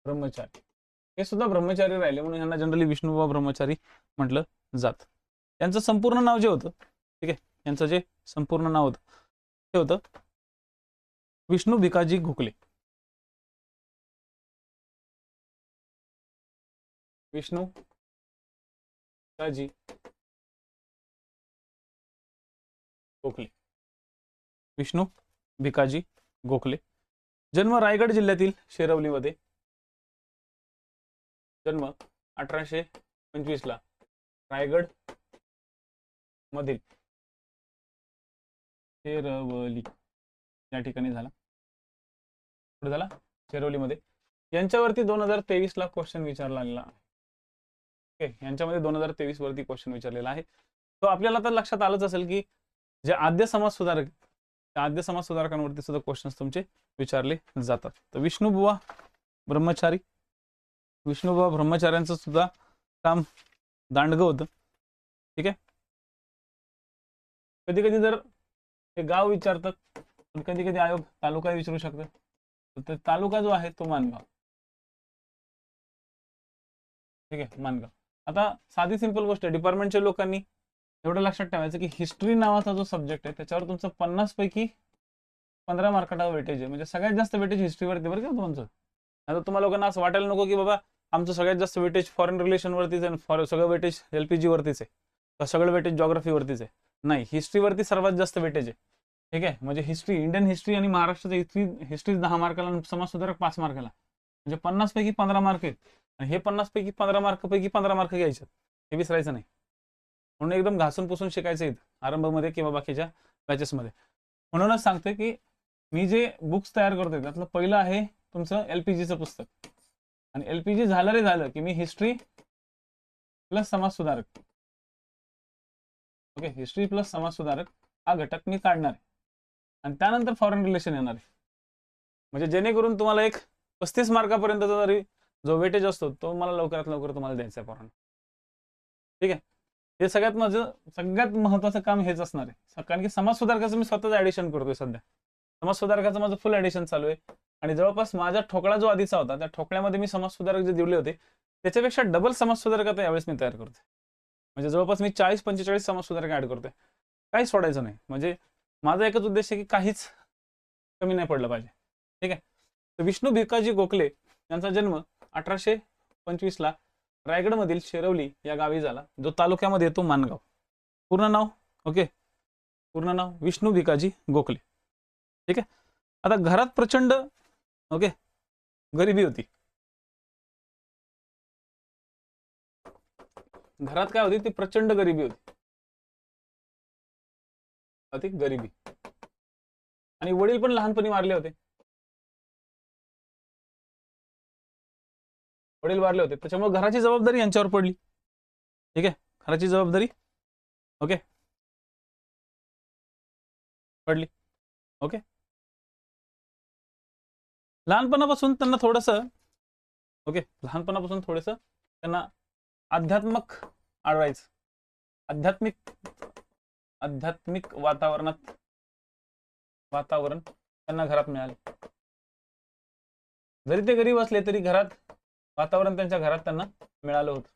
ब्रह्मचारी, हे सुद्धा ब्रह्मचारी राहिले म्हणून यांना जनरली विष्णुबुवा ब्रह्मचारी म्हटलं जात. यांचं संपूर्ण नाव जे होतं, ठीक आहे, यांचं जे संपूर्ण नाव होतं ते होतं विष्णू भिकाजी गोखले. विष्णू भिकाजी गोखले. विष्णू भिकाजी गोखले. जन्म रायगड जिल्ह्यातील शेरवलीमध्ये. जन्म 1825 ला रायगड मधील शेरवली या ठिकाणी झाला. कुठे झाला? शेरवलीमध्ये. यांच्यावरती 2023 ला क्वेश्चन विचारला आलेला. ओके, यांच्यामध्ये 2023 वरती क्वेश्चन विचारलेला आहे. तो आपल्याला तर लक्षात आलंच असेल की जे आद्य समाज सुधारक, त्या आद्य समाज सुधारकांवरती सुद्धा क्वेश्चन्स तुमचे विचारले जातात. तर विष्णुबुवा ब्रह्मचारी, विष्णुबुवा ब्रह्मचार्यांचं सुद्धा काम दांडगं होतं. ठीक आहे. कधी कधी जर हे गाव विचारतात, पण कधी कधी आयोग तालुका विचारू शकतात. तर तालुका जो आहे तो मानगाव. ठीक आहे, मानगाव. आता साधी सिंपल गोष्ट आहे, डिपार्टमेंटच्या लोकांनी एवढं लक्षात ठेवायचं की हिस्ट्री नावाचा जो सब्जेक्ट आहे त्याच्यावर तुमचं 50 पैकी 15 मार्काचा वेटेज आहे. म्हणजे सगळ्यात जास्त वेटेज हिस्ट्रीवरती बरं का तुमचं. आता तुम्हाला लोकांना असं वाटायला नको की बाबा आमचं सगळ्यात जास्त वेटेज फॉरेन रिलेशन वरतीच आहे, सगळं वेटेज LPG वरतीच आहे, तर सगळं वेटेज जॉग्राफी वरतीच आहे. नाही, हिस्ट्रीवरती सर्वात जास्त वेटेज आहे. ठीक आहे. म्हणजे हिस्ट्री, इंडियन हिस्ट्री आणि महाराष्ट्राची हिस्ट्री 10 मार्काला, समाज सुधारक 5 मार्काला, म्हणजे 50 पैकी 15 मार्क आहेत. आणि हे 50 पैकी 15 मार्क पैकी 15 मार्क घ्यायचे, हे विसरायचं नाही. म्हणून एकदम घासून पुसून शिकायचं आहे आरंभमध्ये किंवा बाकीच्या बॅचेसमध्ये. म्हणूनच सांगते की मी जे बुक्स तयार करतोय त्यातलं पहिलं आहे तुमचं LPGचं पुस्तक. आणि LPG झालं रे झालं की मी हिस्ट्री प्लस समाज सुधारक, ओके, हिस्ट्री प्लस समाज सुधारक हा घटक मी काढणार आहे. आणि त्यानंतर फॉरेन रिलेशन येणार आहे. म्हणजे जेणेकरून तुम्हाला एक 35 मार्कापर्यंतचा जरी जो वेटेज असतो तो मला लवकरात लवकर तुम्हाला द्यायचा आहे पोरांनो. ठीक आहे. हे सगळ्यात महत्त्वाचं काम हेच असणार आहे. कारण की समाज सुधारकाचं मी स्वतःच ऍडिशन करतोय सध्या. समाज सुधारकाचं माझं फुल ऍडिशन चालू आहे. आणि जवळपास माझा ठोकळा जो आधीचा होता त्या ठोकळ्यामध्ये मी समाज सुधारक जे दिले होते त्याच्यापेक्षा डबल समाज सुधारक आता यावेळेस मी तयार करतोय. म्हणजे जवळपास मी 40-45 समाज सुधारक ऍड करतोय. काहीच सोडायचं नाही. म्हणजे माझा एकच उद्देश आहे की काहीच कमी नाही पडलं पाहिजे. ठीक आहे. तर विष्णू भिकाजी गोखले यांचा जन्म 1825 ला रायगडमधील शेरवली या गावी झाला, जो तालुक्यामध्ये येतो मानगाव. पूर्ण नाव, ओके, पूर्ण नाव विष्णू भिकाजी गोखले. ठीक आहे. आता घरात प्रचंड, ओके, गरिबी होती. घरात काय होती? ती प्रचंड गरिबी होती. अति गरिबी. आणि वडील पण लहानपणी वारले होते. वडील वारले होते, त्याच्यामुळे घराची जबाबदारी यांच्यावर पडली. ठीक आहे. घराची जबाबदारी, ओके, पडली. ओके. लहानपणापासून त्यांना थोडंसं, ओके, लहानपणापासून थोडंसं त्यांना आध्यात्मिक आढळायचं. आध्यात्मिक वातावरण त्यांना घरात मिळाले. जरी ते गरीब असले तरी घरात वातावरण त्यांच्या घरात त्यांना मिळालं होतं.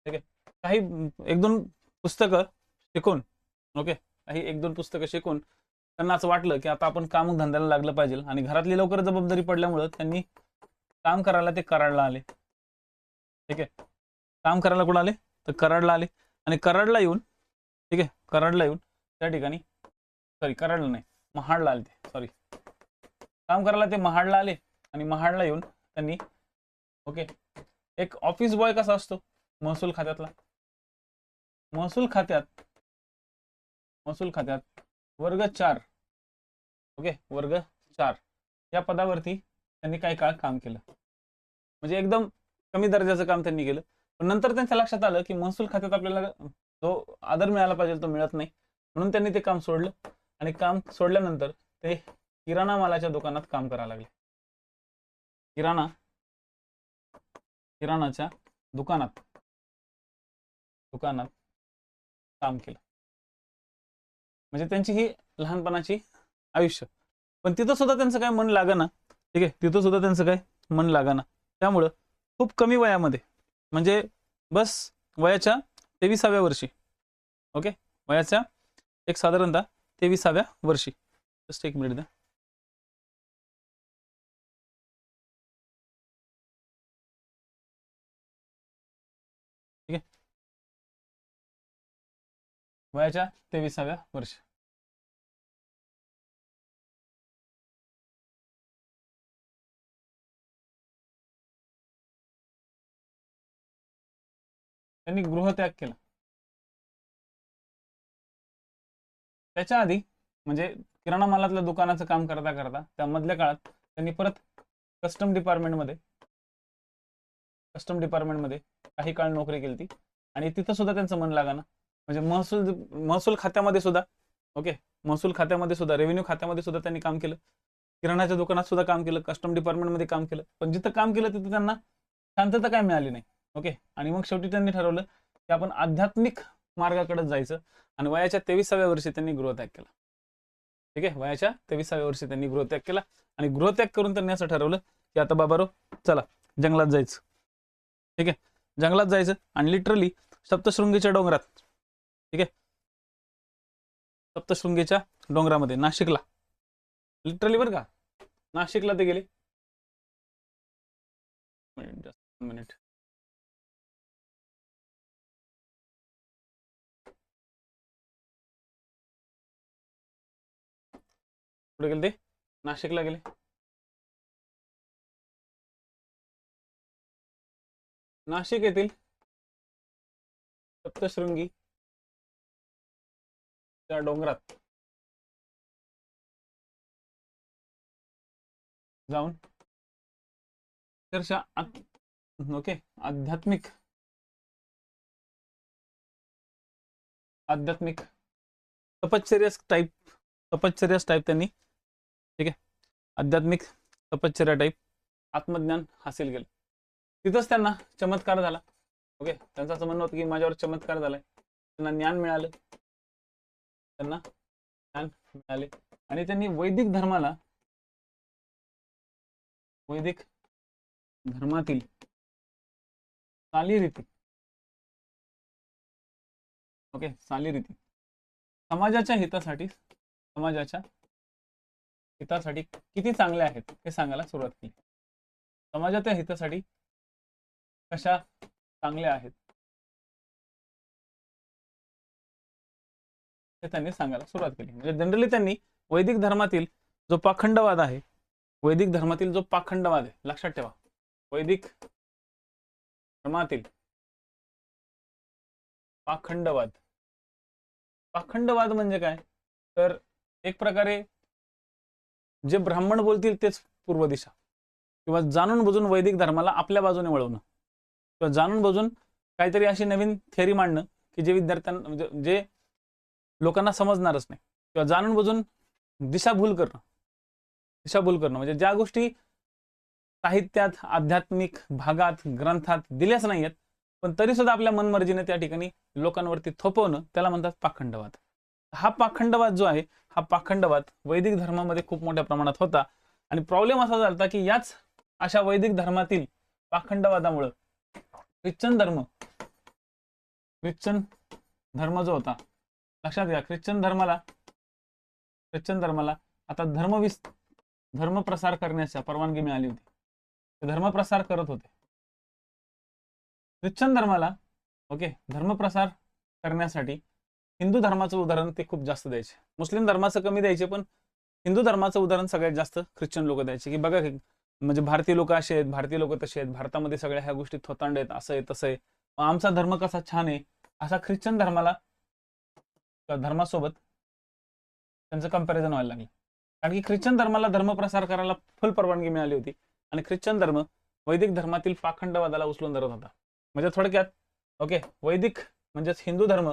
ठीक आहे. काही 1-2 पुस्तकं शिकून, ओके, काही 1-2 पुस्तकं शिकून त्यांना असं वाटलं की आता आपण काम धंद्याला लागलं पाहिजे. आणि घरातली लवकर जबाबदारी पडल्यामुळं त्यांनी काम करायला ते कराडला आले. ठीक आहे. काम करायला कुठं आले? तर कराडला आले. आणि कराडला येऊन, ठीक आहे, कराडला येऊन त्या ठिकाणी, सॉरी कराडला नाही, महाडला आले ते, सॉरी, काम करायला ते महाडला आले. आणि महाडला येऊन त्यांनी, ओके, एक ऑफिस बॉय कसा असतो महसूल खात्यातला, महसूल खात्यात वर्ग 4, ओके, वर्ग 4 या पदावरती त्यांनी काही काळ काम केलं. म्हणजे एकदम कमी दर्जाचं काम त्यांनी केलं. पण नंतर त्यांच्या लक्षात आलं की महसूल खात्यात आपल्याला जो आदर मिळाला पाहिजे तो मिळत नाही. म्हणून त्यांनी ते काम सोडलं. आणि काम सोडल्यानंतर ते किराणा मालाच्या दुकानात काम करायला लागले. किराणाच्या दुकानात काम केलं. म्हणजे त्यांची ही लहानपणाची आयुष्य. पण तिथं सुद्धा त्यांचं काय मन लागेना. ठीक आहे. तिथं सुद्धा त्यांचं काय मन लागाना. त्यामुळं खूप कमी वयामध्ये, म्हणजे बस वयाच्या 23व्या वर्षी, ओके, वयाच्या एक साधारणतः 23व्या वर्षी, जस्ट एक मिनिट द्या. ठीक आहे, वयाच्या 23व्या वर्षी त्यांनी गृहत्याग केला. त्याच्या आधी म्हणजे किराणा मालातल्या दुकानाचं काम करता करता त्या मधल्या काळात त्यांनी परत कस्टम डिपार्टमेंटमध्ये काही काळ नोकरी केली ती, आणि तिथं सुद्धा त्यांचं मन लागाना. म्हणजे महसूल खात्यामध्ये सुद्धा, ओके, महसूल खात्यामध्ये सुद्धा, रेव्हेन्यू खात्यामध्ये सुद्धा त्यांनी काम केलं, किराणाच्या दुकानात सुद्धा काम केलं, कस्टम डिपार्टमेंटमध्ये काम केलं, पण जिथं काम केलं तिथं त्यांना शांतता काय मिळाली नाही. ओके, आणि मग शेवटी त्यांनी ठरवलं की आपण आध्यात्मिक मार्गाकडे जायचं, आणि वयाच्या 23व्या वर्षी त्यांनी गृहत्याग केला. ठीक आहे, वयाच्या 23व्या वर्षी त्यांनी गृहत्याग केला, आणि गृहत्याग करून त्यांनी असं ठरवलं की आता बाबारो चला जंगलात जायचं. ठीक आहे, जंगलात जायचं, आणि लिटरली सप्तशृंगीच्या डोंगरात, ठीक आहे, सप्तशृंगीच्या डोंगरामध्ये नाशिकला, लिटरली बरं का, नाशिकला ते गेले. मिनिट, कुठे गेले ते, नाशिकला गेले. नाशिक येथील सप्तशृंगी त्या डोंगरात जाऊन ओके, आध्यात्मिक तपश्चर्या टाईप त्यांनी, ठीक आहे, आध्यात्मिक तपश्चर्या टाईप आत्मज्ञान हासिल केलं. तिथंच त्यांना चमत्कार झाला. ओके, त्यांचं असं म्हणणं होतं की माझ्यावर चमत्कार झालाय, त्यांना ज्ञान मिळालं, आणि त्यांनी वैदिक धर्मातील चालीरीती, ओके, चालीरीती समाजाच्या हितासाठी किती चांगल्या आहेत हे सांगायला सुरुवात केली. समाजाच्या हितासाठी कशा चांगल्या आहेत हे त्यांनी सांगायला सुरुवात केली. म्हणजे जनरली त्यांनी वैदिक धर्मातील जो पाखंडवाद आहे, लक्षात ठेवा, वैदिक धर्मातील पाखंडवाद म्हणजे काय, तर एक प्रकारे जे ब्राह्मण बोलतील तेच पूर्व दिशा, किंवा जाणून बुजून वैदिक धर्माला आपल्या बाजूने वळवणं, किंवा जाणून बुजून काहीतरी अशी नवीन थेअरी मांडणं की जे विद्यार्थ्यांना, म्हणजे जे लोकांना समजणारच नाही, किंवा जाणून बुजून दिशाभूल करणं, म्हणजे ज्या गोष्टी साहित्यात, आध्यात्मिक भागात, ग्रंथात दिल्याच नाहीयेत, पण तरी सुद्धा आपल्या मनमर्जीने त्या ठिकाणी लोकांवरती थोपवणं, त्याला म्हणतात पाखंडवाद. हा पाखंडवाद जो आहे, हा पाखंडवाद वैदिक धर्मामध्ये खूप मोठ्या प्रमाणात होता, आणि प्रॉब्लेम असा झाला की याच अशा वैदिक धर्मातील पाखंडवादामुळे ख्रिश्चन धर्म जो होता, लक्षात घ्या, ख्रिश्चन धर्माला आता धर्मप्रसार करण्याची परवानगी मिळाली होती. ते धर्मप्रसार करत होते. ख्रिश्चन धर्माला, ओके, धर्मप्रसार करण्यासाठी हिंदू धर्माचं उदाहरण ते खूप जास्त द्यायचे, मुस्लिम धर्माचं कमी द्यायचे, पण हिंदू धर्माचं उदाहरण सगळ्यात जास्त ख्रिश्चन लोक द्यायचे, की बघा म्हणजे भारतीय लोक असे आहेत, भारतीय लोक तसे आहेत, भारतामध्ये सगळ्या ह्या गोष्टी थोतांड आहेत, असं आहे तसं आहे, आमचा धर्म कसा छान आहे, असा ख्रिश्चन धर्मासोबत त्यांचं कंपॅरिझन व्हायला लागलं. कारण की ख्रिश्चन धर्माला धर्मप्रसार करायला फुल परवानगी मिळाली होती, आणि ख्रिश्चन धर्म वैदिक धर्मातील पाखंडवादाला उचलून धरत होता. म्हणजे थोडक्यात, ओके, वैदिक म्हणजेच हिंदू धर्म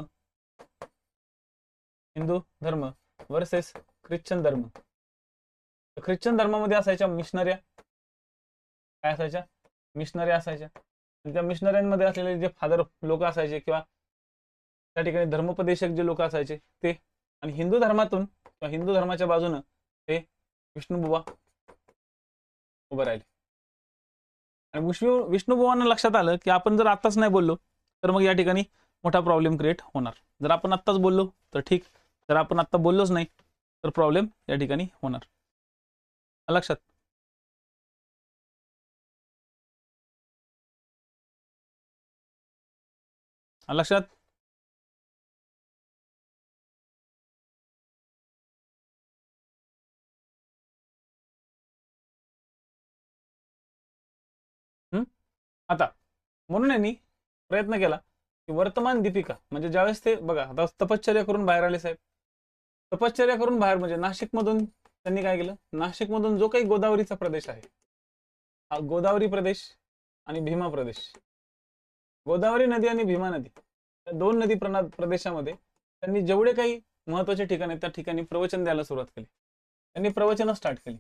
वर्सेस ख्रिश्चन धर्म. ख्रिश्चन धर्मामध्ये असायच्या मिशनऱ्या, काय असायच्या, मिशनऱ्या असायच्या, आणि त्या मिशनऱ्यांमध्ये असलेले जे फादर लोक असायचे, किंवा त्या ठिकाणी धर्मोपदेशक जे लोक असायचे ते, आणि हिंदू धर्मातून किंवा हिंदू धर्माच्या बाजूनं हे विष्णुबुवा उभं राहिले. आणि विष्णू बुवांना लक्षात आलं की आपण जर आत्ताच नाही बोललो तर मग या ठिकाणी मोठा प्रॉब्लेम क्रिएट होणार. जर आपण आत्ताच बोललो तर ठीक, जर आपण आत्ता बोललोच नाही तर प्रॉब्लेम या ठिकाणी होणार. लक्षात. लक्षात. आता म्हणून यांनी प्रयत्न केला की वर्तमान दीपिका म्हणजे ज्यावेळेस ते बघा आता तपश्चर्या करून बाहेर आले साहेब, तपश्चर्या करून बाहेर म्हणजे नाशिकमधून त्यांनी काय केलं, नाशिकमधून जो काही गोदावरीचा प्रदेश आहे, हा गोदावरी प्रदेश आणि भीमा प्रदेश, गोदावरी नदी आणि भीमा नदी या दोन नदी प्रदेशामध्ये त्यांनी जेवढे काही महत्वाचे ठिकाण आहेत त्या ठिकाणी प्रवचन द्यायला सुरुवात केली. त्यांनी प्रवचन स्टार्ट केली.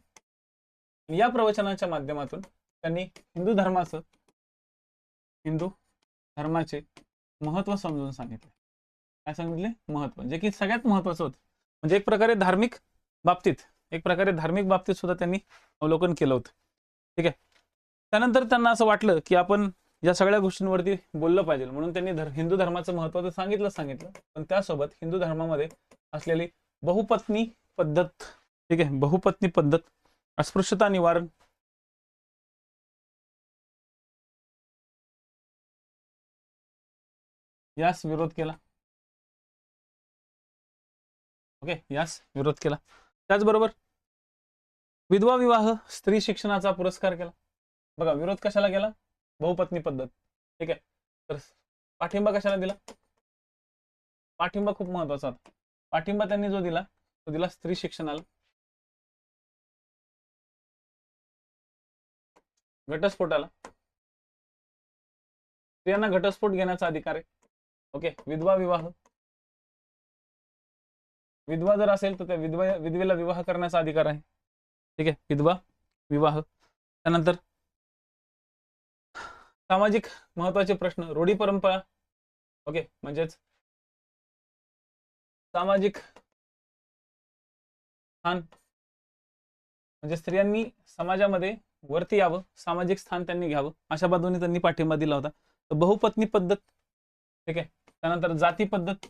या प्रवचनाच्या माध्यमातून त्यांनी हिंदू धर्माचे महत्व समजून सांगितले. काय सांगितले? महत्व, जे की सगळ्यात महत्वाचं होतं. म्हणजे एक प्रकारे धार्मिक बाबतीत सुद्धा त्यांनी अवलोकन केलं होतं. ठीक आहे. त्यानंतर त्यांना असं वाटलं की आपण या सगळ्या गोष्टींवरती बोललं पाहिजे, म्हणून त्यांनी हिंदू धर्माचं महत्व तर सांगितलं, पण त्यासोबत हिंदू धर्मामध्ये असलेली बहुपत्नी पद्धत, ठीक आहे, बहुपत्नी पद्धत, अस्पृश्यता निवारण, यास विरोध केला. ओके, यास विरोध केला. त्याचबरोबर विधवा विवाह, स्त्री शिक्षणाचा पुरस्कार केला. बघा, विरोध कशाला केला? बहुपत्नी पद्धत. ठीक आहे. तर पाठिंबा कशाला दिला? पाठिंबा खूप महत्वाचा होता. पाठिंबा त्यांनी जो दिला तो दिला स्त्री शिक्षणाला, घटस्फोटाला. स्त्रियांना घटस्फोट घेण्याचा अधिकार आहे. ओके. विधवा विवाह, विधवा जर असेल तर त्या विधवेला विवाह करण्याचा अधिकार आहे. ठीक आहे, विधवा विवाह. त्यानंतर सामाजिक महत्वाचे प्रश्न, रूढी परंपरा. ओके, म्हणजेच सामाजिक स्थान, म्हणजे स्त्रियांनी समाजामध्ये वरती यावं, सामाजिक स्थान त्यांनी घ्यावं, अशा बाजूने त्यांनी पाठिंबा दिला होता. तर बहुपत्नी पद्धत. ठीक आहे. त्यानंतर जाती पद्धत,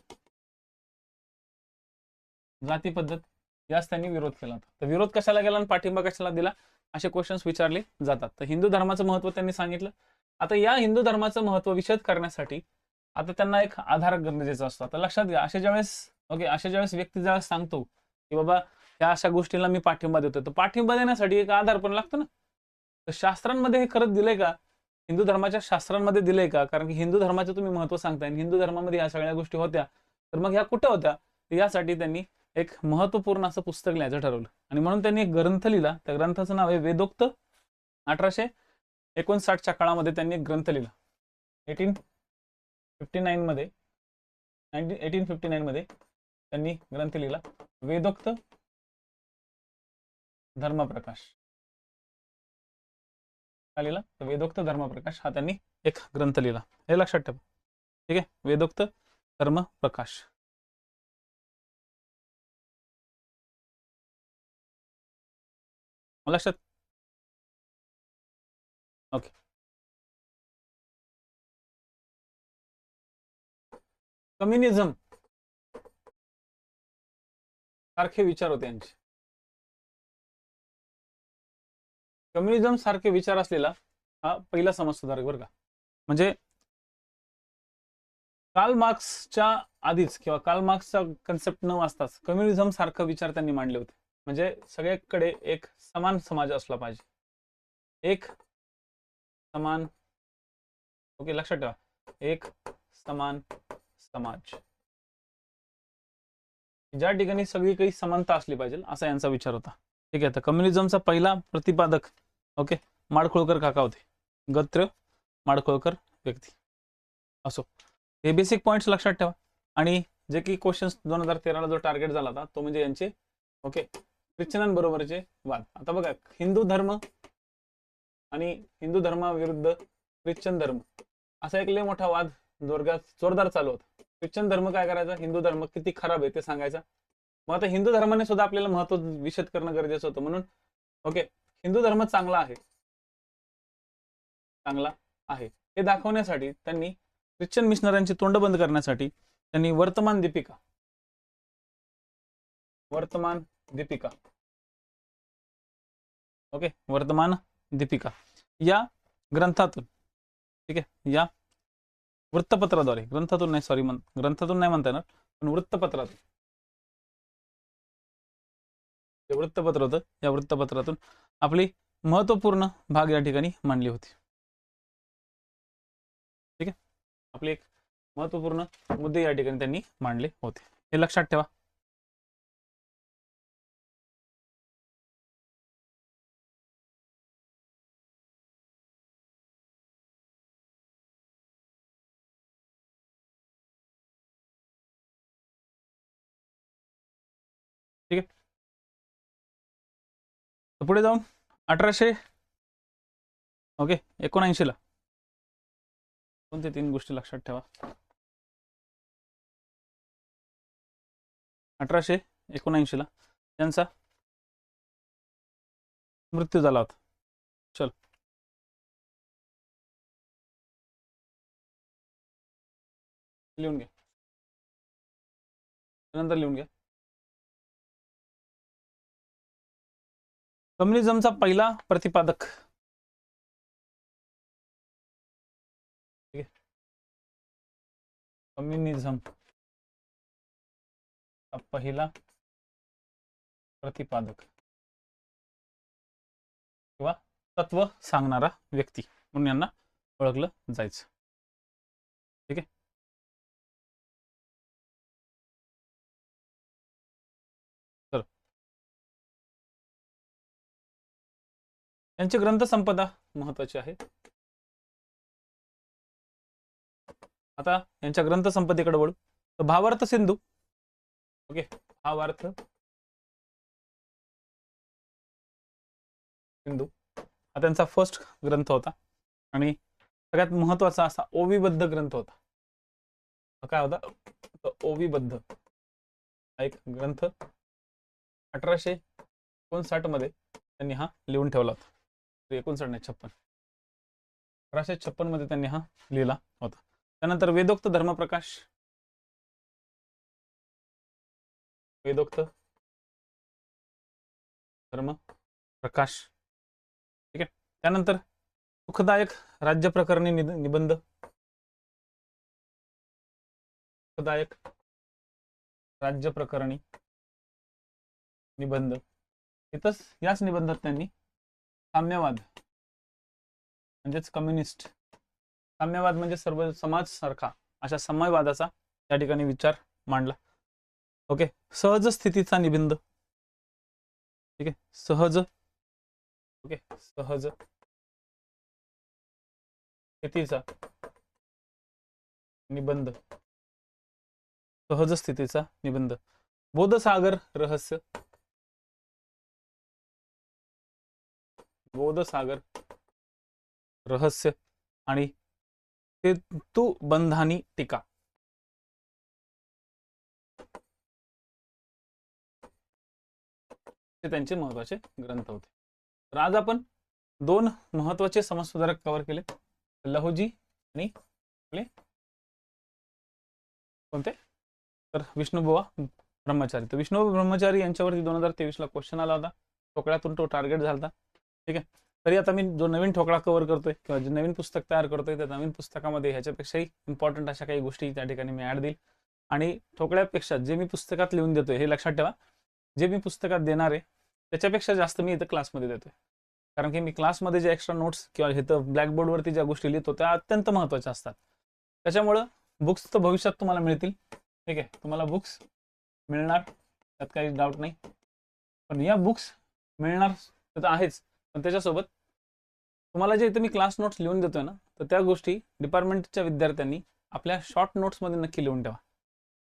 यास त्यांनी विरोध केला होता. तर विरोध कशाला केला आणि पाठिंबा कशाला दिला, असे क्वेश्चन्स विचारले जातात. तर हिंदू धर्माचं महत्व त्यांनी सांगितलं. आता या हिंदू धर्माचं महत्व विशद करण्यासाठी आता त्यांना एक आधार गरजेचा असतो. आता लक्षात घ्या, अशा ज्यावेळेस व्यक्ती ज्यावेळेस सांगतो की बाबा या अशा गोष्टीला मी पाठिंबा देतो, तर पाठिंबा देण्यासाठी एक आधार पण लागतो ना. तर शास्त्रांमध्ये हे खरंच दिलंय का? हिंदू धर्माच्या शास्त्रांमध्ये दिलंय का? कारण की हिंदू धर्माचं तुम्ही महत्व सांगताय, हिंदू धर्मामध्ये या सगळ्या गोष्टी होत्या, तर मग ह्या कुठं होत्या? यासाठी त्यांनी एक महत्वपूर्ण असं पुस्तक लिहायचं ठरवलं आणि म्हणून त्यांनी एक ग्रंथ लिहिला. त्या ग्रंथाचं नाव आहे वेदोक्त. 1859च्या काळामध्ये त्यांनी एक ग्रंथ लिहिला. 1859 मध्ये त्यांनी ग्रंथ लिहिला वेदोक्त धर्मप्रकाश. काय लिहिला? वेदोक्त धर्मप्रकाश हा त्यांनी एक ग्रंथ लिहिला. हे लक्षात ठेवा. ठीक आहे, वेदोक्त धर्मप्रकाश. लक्षात. ओके. कम्युनिझम सारखे विचार होते यांचे. कम्युनिझम सारखे विचार असलेला हा पहिला समाजसुधारक बरं का. म्हणजे कार्ल मार्क्सच्या आधीच किंवा कार्ल मार्क्सचा कन्सेप्ट न वाचताच कम्युनिझम सारखं विचार त्यांनी मांडले होते. म्हणजे सगळ्याकडे एक समान समाज असला पाहिजे, एक समान. ओके, लक्षात ठेवा, एक समान समाज, ज्या ठिकाणी सगळी काही समानता असली पाहिजे, असा यांचा विचार होता. ठीक आहे. तर कम्युनिझमचा पहिला प्रतिपादक ओके माडखोळकर काका होते. गत्र माडखोळकर व्यक्ती. असो, हे बेसिक पॉइंट्स लक्षात ठेवा. आणि जे की क्वेश्चन्स 2013ला जो टार्गेट झाला होता तो म्हणजे यांचे ओके ख्रिश्चनांबरोबरचे वाद. आता बघा, हिंदू धर्म आणि हिंदू धर्माविरुद्ध ख्रिश्चन धर्म असा एक लय मोठा वाद जोरदार चालू होता. ख्रिश्चन धर्म काय करायचा, हिंदू धर्म किती खराब आहे ते सांगायचा. मग आता हिंदू धर्माने सुद्धा आपल्याला महत्व विशद करणं गरजेचं होतं. म्हणून ओके हिंदू धर्म चांगला आहे, चांगला आहे हे दाखवण्यासाठी त्यांनी ख्रिश्चन मिशनऱ्यांची तोंड बंद करण्यासाठी त्यांनी वर्तमान दीपिका ओके, वर्तमान दीपिका या ग्रंथातून, ठीक आहे, या वृत्तपत्राद्वारे, ग्रंथातून नाही, सॉरी, ग्रंथातून नाही म्हणता येणार, पण वृत्तपत्रातून, जे वृत्तपत्र होतं या वृत्तपत्रातून आपली महत्वपूर्ण भाग या ठिकाणी मांडली होती. ठीक आहे, आपले एक महत्वपूर्ण मुद्दे या ठिकाणी त्यांनी मांडले होते, हे लक्षात ठेवा. ठीक आहे, तर पुढे जाऊन 1879 ला कोणते 3 गोष्टी लक्षात ठेवा. 1879 ला त्यांचा मृत्यू झाला होता. चल, लिहून घ्या, नंतर लिहून घ्या. कम्युनिझमचा पहिला प्रतिपादक, ठीक आहे, कम्युनिझम पहिला प्रतिपादक किंवा तत्व सांगणारा व्यक्ती म्हणून यांना ओळखलं जायचं. ठीक आहे, तर यांची ग्रंथसंपदा महत्वाची आहे. आता यांच्या ग्रंथसंपदेकडे वळू. तर भावार्थ सिंधू, ओके, भावार्थ सिंधू हा त्यांचा फर्स्ट ग्रंथ होता आणि सगळ्यात महत्वाचा असा ओवीबद्ध ग्रंथ होता. काय होता? ओवीबद्ध एक ग्रंथ 1859 मध्ये त्यांनी हा लिहून ठेवला होता. 59 नाही, 56, 1856 मध्ये त्यांनी हा लिहिला होता. त्यानंतर वेदोक्त धर्मप्रकाश, वेदोक्त धर्मप्रकाश, ठीक आहे. त्यानंतर सुखदायक राज्य प्रकरणी निबंध, सुखदायक राज्य प्रकरणी निबंध. इथंच याच निबंधात त्यांनी साम्यवाद म्हणजेच कम्युनिस्ट, साम्यवाद म्हणजे सर्व समाज सारखा अशा साम्यवादाचा त्या ठिकाणी विचार मांडला. ओके, सहज स्थितीचा निबंध, ठीक आहे, सहज, ओके, सहज स्थितीचा निबंध, सहज स्थितीचा निबंध. बोधसागर रहस्य, बोधसागर रहस्य आणि हेतुबंधानी टीका. हे त्यांचे महत्वाचे ग्रंथ होते. तर आज आपण 2 महत्वाचे समाजसुधारक कव्हर केले, लहुजी आणि कोणते, तर विष्णुबुवा ब्रह्मचारी. तर विष्णुबुवा ब्रह्मचारी यांच्यावरती 2023 ला क्वेश्चन आला होता, ठोकळ्यातून तो टार्गेट झाला. ठीक आहे, तरी आता मी जो नवीन ठोकळा कव्हर करतोय किंवा जे नवीन पुस्तक तयार करतोय त्या नवीन पुस्तकामध्ये ह्याच्यापेक्षाही इम्पॉर्टंट अशा काही गोष्टी त्या ठिकाणी मी ऍड देईल. आणि ठोकळ्यापेक्षा जे मी पुस्तकात लिहून देतोय, हे लक्षात ठेवा, जे मी पुस्तकात देणार आहे त्याच्यापेक्षा जास्त मी इथं क्लासमध्ये देतोय. कारण की मी क्लासमध्ये जे एक्स्ट्रा नोट्स किंवा इथं ब्लॅकबोर्डवरती ज्या गोष्टी लिहितो त्या अत्यंत महत्त्वाच्या असतात. त्याच्यामुळं बुक्स तर भविष्यात तुम्हाला मिळतील. ठीक आहे, तुम्हाला बुक्स मिळणार, त्यात काही डाऊट नाही. पण या बुक्स मिळणार तर आहेच, पण त्याच्यासोबत तुम्हाला जे इथं मी क्लास नोट्स लिहून देतोय ना, तर त्या गोष्टी डिपार्टमेंटच्या विद्यार्थ्यांनी आपल्या शॉर्ट नोट्समध्ये नक्की लिहून ठेवा.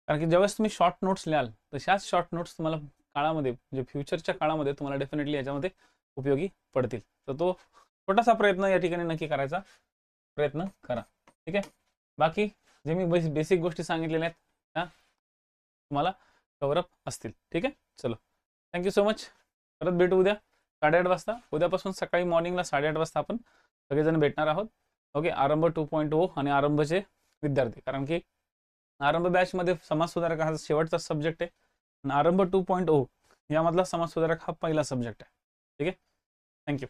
कारण की ज्यावेळेस तुम्ही शॉर्ट नोट्स लिहाल तर ह्याच शॉर्ट नोट्स तुम्हाला काळामध्ये म्हणजे फ्युचरच्या काळामध्ये तुम्हाला डेफिनेटली याच्यामध्ये उपयोगी पडतील. तर तो छोटासा प्रयत्न या ठिकाणी नक्की करायचा प्रयत्न करा. ठीक आहे, बाकी जे मी बेसिक गोष्टी सांगितलेल्या आहेत त्या तुम्हाला कव्हरअप असतील. ठीक आहे, चलो, थँक्यू सो मच. परत भेटू उद्या 8:30 वाजता. उद्यापासून सकाळी मॉर्निंगला 8:30 वाजता आपण सगळेजण भेटणार आहोत. ओके, आरंभ 2.0 आणि आरंभचे विद्यार्थी, कारण की आरंभ बॅचमध्ये समाजसुधारक हा शेवटचा सब्जेक्ट आहे आणि आरंभ 2.0 यामधला समाजसुधारक हा पहिला सब्जेक्ट आहे. ठीक आहे, थँक्यू.